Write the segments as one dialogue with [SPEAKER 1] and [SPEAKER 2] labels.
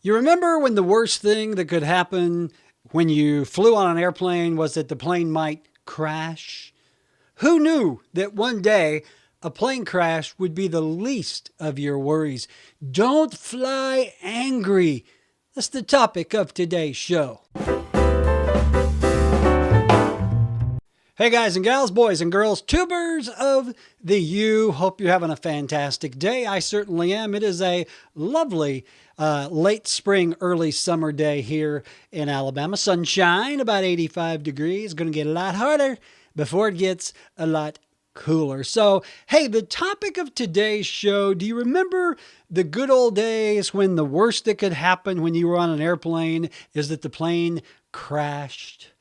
[SPEAKER 1] You remember when the worst thing that could happen when you flew on an airplane was that the plane might crash? Who knew that one day a plane crash would be the least of your worries? Don't fly angry. That's the topic of today's show. Hey guys and gals, boys and girls, tubers of the U. Hope you're having a fantastic day. I certainly am. It is a lovely late spring, early summer day here in Alabama. Sunshine, about 85 degrees. Going to get a lot hotter before it gets a lot cooler. So, hey, the topic of today's show, do you remember the good old days when the worst that could happen when you were on an airplane is that the plane crashed?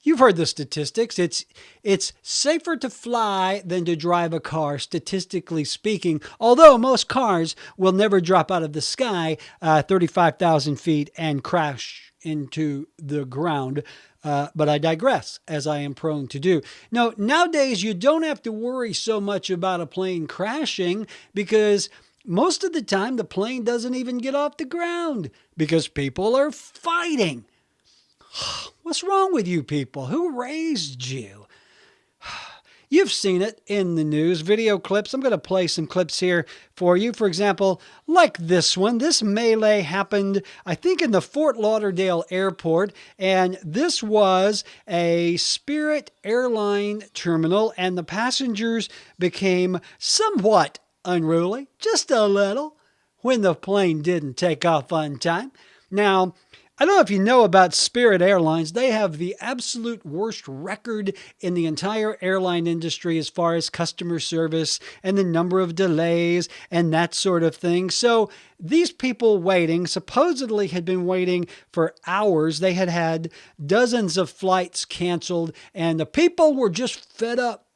[SPEAKER 1] You've heard the statistics. It's safer to fly than to drive a car, statistically speaking, although most cars will never drop out of the sky 35,000 feet and crash into the ground. But I digress, as I am prone to do. No, nowadays, you don't have to worry so much about a plane crashing because most of the time the plane doesn't even get off the ground because people are fighting. What's wrong with you people? Who raised you? You've seen it in the news, video clips. I'm going to play some clips here for you. For example, like this one. This melee happened, I think, in the Fort Lauderdale airport. And this was a Spirit Airline terminal. And the passengers became somewhat unruly, just a little, when the plane didn't take off on time. Now, I don't know if you know about Spirit Airlines. They have the absolute worst record in the entire airline industry as far as customer service and the number of delays and that sort of thing. So these people waiting supposedly had been waiting for hours. They had had dozens of flights canceled, and the people were just fed up.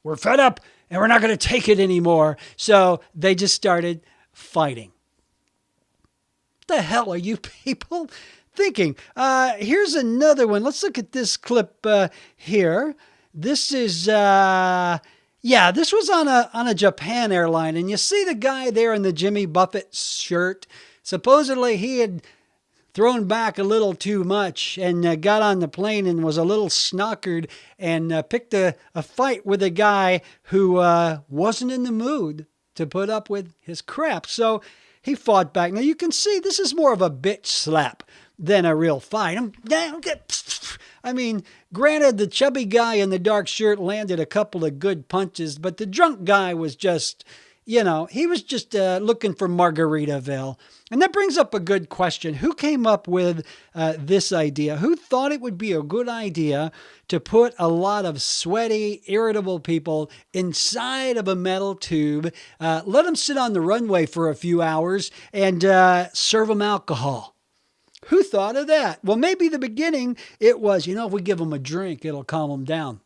[SPEAKER 1] We're fed up and we're not going to take it anymore. So they just started fighting. What the hell are you people thinking? Here's another one. Let's look at this clip here. This is, this was on a Japan airline. And you see the guy there in the Jimmy Buffett shirt. Supposedly he had thrown back a little too much and got on the plane and was a little snockered and picked a fight with a guy who wasn't in the mood to put up with his crap. So he fought back. Now you can see this is more of a bitch slap than a real fight. I mean, granted, the chubby guy in the dark shirt landed a couple of good punches, but the drunk guy was just, he was just looking for Margaritaville. And that brings up a good question. Who came up with this idea? Who thought it would be a good idea to put a lot of sweaty, irritable people inside of a metal tube, let them sit on the runway for a few hours, and serve them alcohol? Who thought of that? Well, maybe the beginning it was, if we give them a drink, it'll calm them down.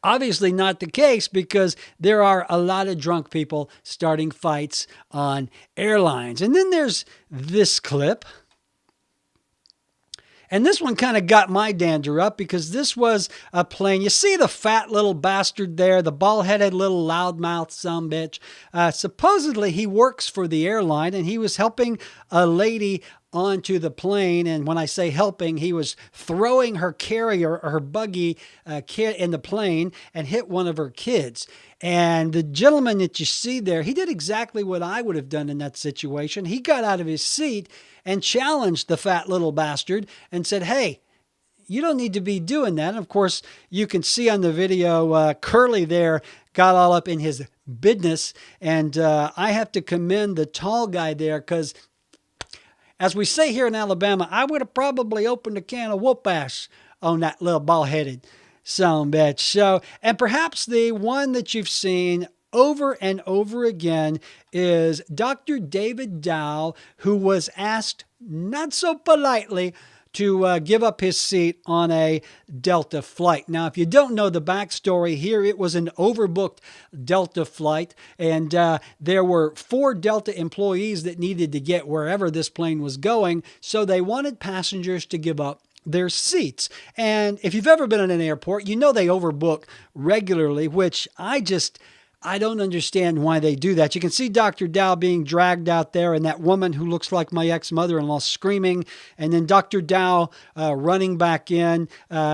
[SPEAKER 1] Obviously not the case, because there are a lot of drunk people starting fights on airlines. And then there's this clip. And this one kind of got my dander up because this was a plane. You see the fat little bastard there, the bald-headed little loudmouth sumbitch. Supposedly he works for the airline, and he was helping a lady onto the plane. And when I say helping, he was throwing her carrier or her buggy in the plane and hit one of her kids. And the gentleman that you see there, he did exactly what I would have done in that situation. He got out of his seat and challenged the fat little bastard and said, "Hey, you don't need to be doing that." And of course, you can see on the video, Curly there got all up in his business. And I have to commend the tall guy there, because as we say here in Alabama, I would have probably opened a can of whoop ass on that little bald-headed sumbitch. So, and perhaps the one that you've seen over and over again is Dr. David Dow, who was asked not so politely to give up his seat on a Delta flight. Now, if you don't know the backstory here, it was an overbooked Delta flight, and there were 4 Delta employees that needed to get wherever this plane was going, so they wanted passengers to give up their seats. And if you've ever been in an airport, you know they overbook regularly, which I I don't understand why they do that. You can see Dr. Dow being dragged out there and that woman who looks like my ex-mother-in-law screaming, and then Dr. Dow running back in.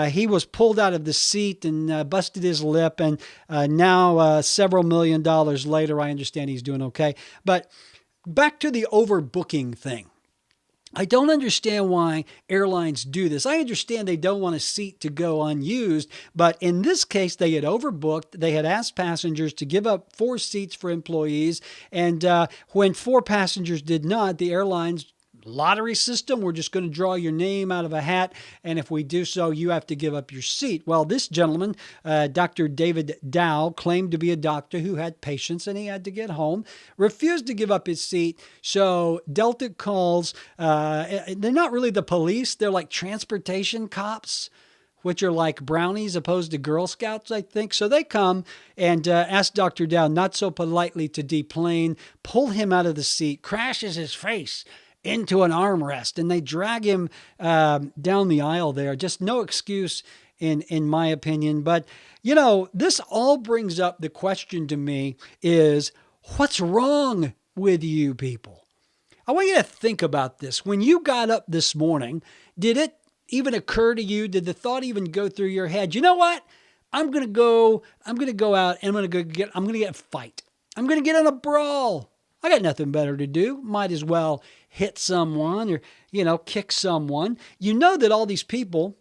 [SPEAKER 1] He was pulled out of the seat and busted his lip, and now several $1 million later, I understand he's doing okay. But back to the overbooking thing. I don't understand why airlines do this. I understand they don't want a seat to go unused, but in this case, they had overbooked. They had asked passengers to give up 4 seats for employees, and when 4 passengers did not, the airlines lottery system, we're just going to draw your name out of a hat, and if we do so, you have to give up your seat. Well, this gentleman, Dr. David Dow, claimed to be a doctor who had patients and he had to get home, refused to give up his seat. So Delta calls, they're not really the police, they're like transportation cops, which are like brownies opposed to Girl Scouts, I think. So they come and ask Dr. Dow not so politely to deplane, pull him out of the seat, crashes his face into an armrest, and they drag him down the aisle there. Just no excuse in my opinion. But, you know, this all brings up the question to me is, what's wrong with you people? I want you to think about this. When you got up this morning, did it even occur to you? Did the thought even go through your head? You know what? I'm going to go out and I'm going to get a fight. I'm going to get in a brawl. I got nothing better to do. Might as well hit someone or, kick someone. You know that all these people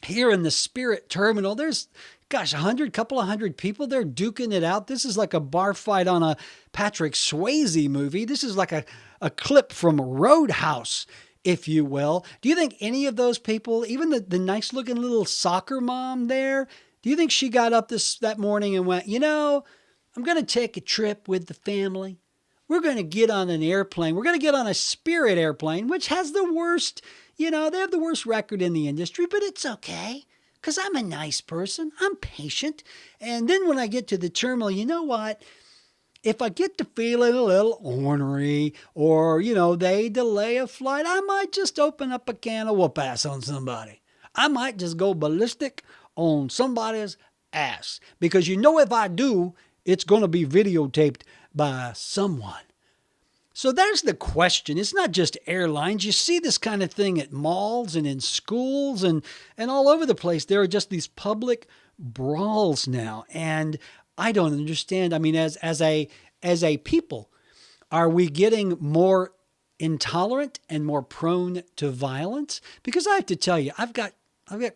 [SPEAKER 1] here in the Spirit Terminal, there's, couple of hundred people, they're duking it out. This is like a bar fight on a Patrick Swayze movie. This is like a clip from Roadhouse, if you will. Do you think any of those people, even the nice looking little soccer mom there, do you think she got up that morning and went, I'm going to take a trip with the family. We're going to get on an airplane. We're going to get on a Spirit airplane, which has the worst, they have the worst record in the industry, but it's okay because I'm a nice person. I'm patient. And then when I get to the terminal, you know what? If I get to feeling a little ornery or, they delay a flight, I might just open up a can of whoop-ass on somebody. I might just go ballistic on somebody's ass because if I do, it's going to be videotaped by someone. So there's the question. It's not just airlines. You see this kind of thing at malls and in schools and all over the place. There are just these public brawls now. And I don't understand. I mean, as a people, are we getting more intolerant and more prone to violence? Because I have to tell you, I've got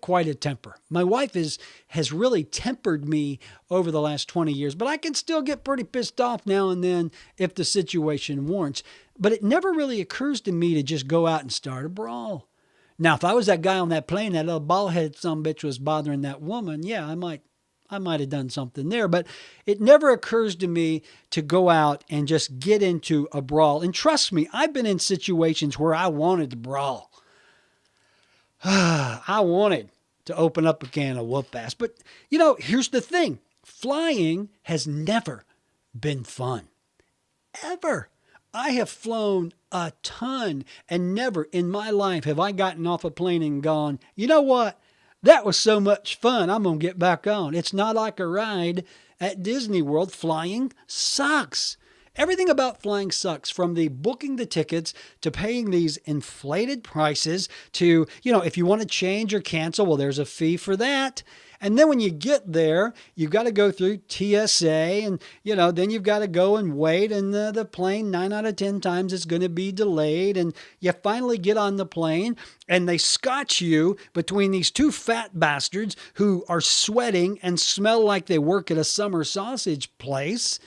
[SPEAKER 1] quite a temper. My wife has really tempered me over the last 20 years, but I can still get pretty pissed off now and then if the situation warrants. But it never really occurs to me to just go out and start a brawl. Now, if I was that guy on that plane, that little bald-headed sumbitch was bothering that woman, yeah, I might have done something there. But it never occurs to me to go out and just get into a brawl. And trust me, I've been in situations where I wanted to brawl. I wanted to open up a can of whoop-ass. But, here's the thing. Flying has never been fun. Ever. I have flown a ton, and never in my life have I gotten off a plane and gone, you know what? That was so much fun. I'm going to get back on. It's not like a ride at Disney World. Flying sucks. Everything about flying sucks, from the booking the tickets to paying these inflated prices to, if you want to change or cancel, well, there's a fee for that. And then when you get there, you've got to go through TSA and, then you've got to go and wait. And the plane, 9 out of 10 times, is going to be delayed. And you finally get on the plane and they scotch you between these 2 fat bastards who are sweating and smell like they work at a summer sausage place.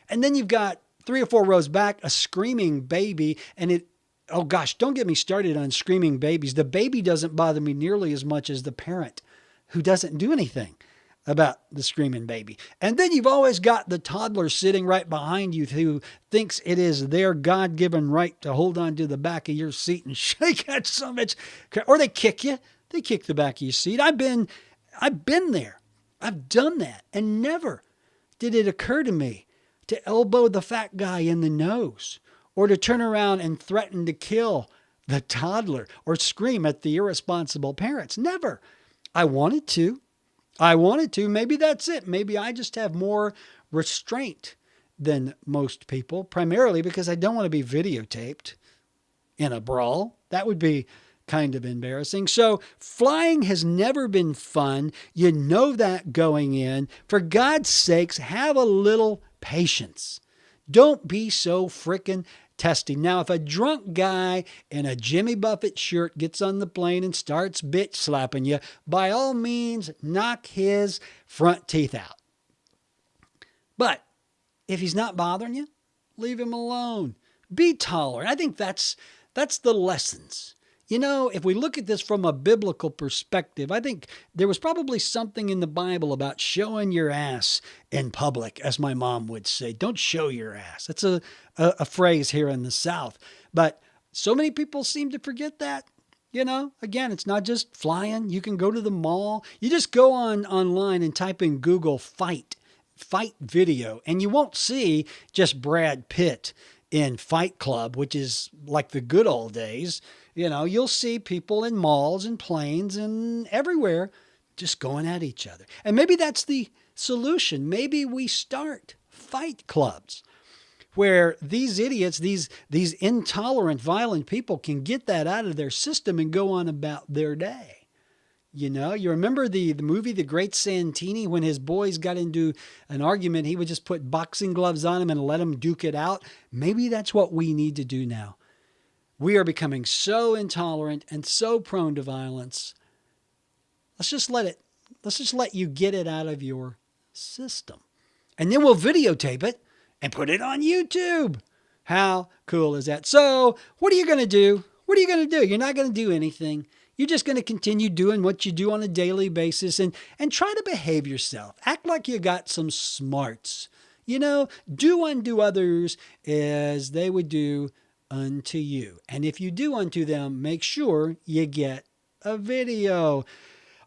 [SPEAKER 1] And then you've got 3 or 4 rows back, a screaming baby. And don't get me started on screaming babies. The baby doesn't bother me nearly as much as the parent who doesn't do anything about the screaming baby. And then you've always got the toddler sitting right behind you who thinks it is their God-given right to hold on to the back of your seat and shake that so much. Or they kick you. They kick the back of your seat. I've been there. I've done that. And never did it occur to me to elbow the fat guy in the nose, or to turn around and threaten to kill the toddler, or scream at the irresponsible parents. Never. I wanted to. Maybe that's it. Maybe I just have more restraint than most people, primarily because I don't want to be videotaped in a brawl. That would be kind of embarrassing. So flying has never been fun. You know that going in. For God's sakes, have a little patience. Don't be so frickin' testy. Now, if a drunk guy in a Jimmy Buffett shirt gets on the plane and starts bitch slapping you, by all means, knock his front teeth out. But if he's not bothering you, leave him alone. Be tolerant. I think that's the lessons. You know, if we look at this from a biblical perspective, I think there was probably something in the Bible about showing your ass in public, as my mom would say. Don't show your ass. That's a phrase here in the South. But so many people seem to forget that. You know, again, it's not just flying. You can go to the mall. You just go online and type in Google fight video, and you won't see just Brad Pitt in Fight Club, which is like the good old days. You know, you'll see people in malls and planes and everywhere just going at each other. And maybe that's the solution. Maybe we start fight clubs where these idiots, these intolerant, violent people can get that out of their system and go on about their day. You know, you remember the movie The Great Santini, when his boys got into an argument, he would just put boxing gloves on them and let them duke it out. Maybe that's what we need to do now. We are becoming so intolerant and so prone to violence. Let's just let you get it out of your system. And then we'll videotape it and put it on YouTube. How cool is that? So what are you going to do? What are you going to do? You're not going to do anything. You're just going to continue doing what you do on a daily basis and try to behave yourself. Act like you got some smarts. You know, do unto others as they would do unto you. And if you do unto them, make sure you get a video.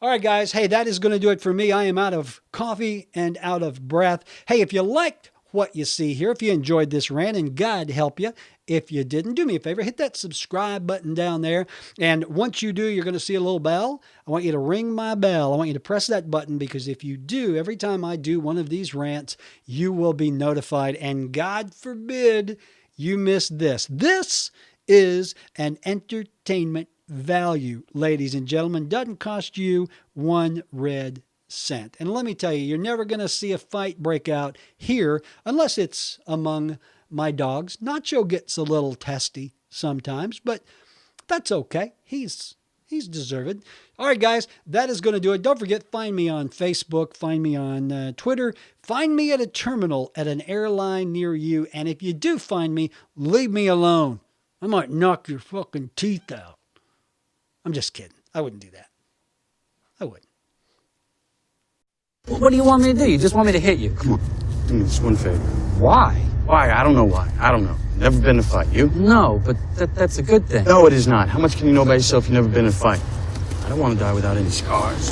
[SPEAKER 1] All right, guys. Hey, that is going to do it for me. I am out of coffee and out of breath. Hey, if you liked what you see here, if you enjoyed this rant, and God help you, if you didn't, do me a favor, hit that subscribe button down there. And once you do, you're going to see a little bell. I want you to ring my bell. I want you to press that button, because if you do, every time I do one of these rants, you will be notified. And God forbid you miss this. This is an entertainment value, ladies and gentlemen. Doesn't cost you one red cent. And let me tell you, you're never going to see a fight break out here unless it's among my dogs. Nacho gets a little testy sometimes, but that's okay. He's deserved. All right, guys, that is going to do it. Don't forget, find me on Facebook, find me on Twitter, find me at a terminal at an airline near you. And if you do find me, leave me alone. I might knock your fucking teeth out. I'm just kidding. I wouldn't do that. I wouldn't.
[SPEAKER 2] What do you want me to do? You just want me to hit you?
[SPEAKER 3] Come on. Do me this one favor.
[SPEAKER 2] Why?
[SPEAKER 3] Why? I don't know why. I don't know. Never been in a fight. You?
[SPEAKER 2] No, but that's a good thing.
[SPEAKER 3] No, it is not. How much can you know about yourself if you've never been in a fight? I don't want to die without any scars.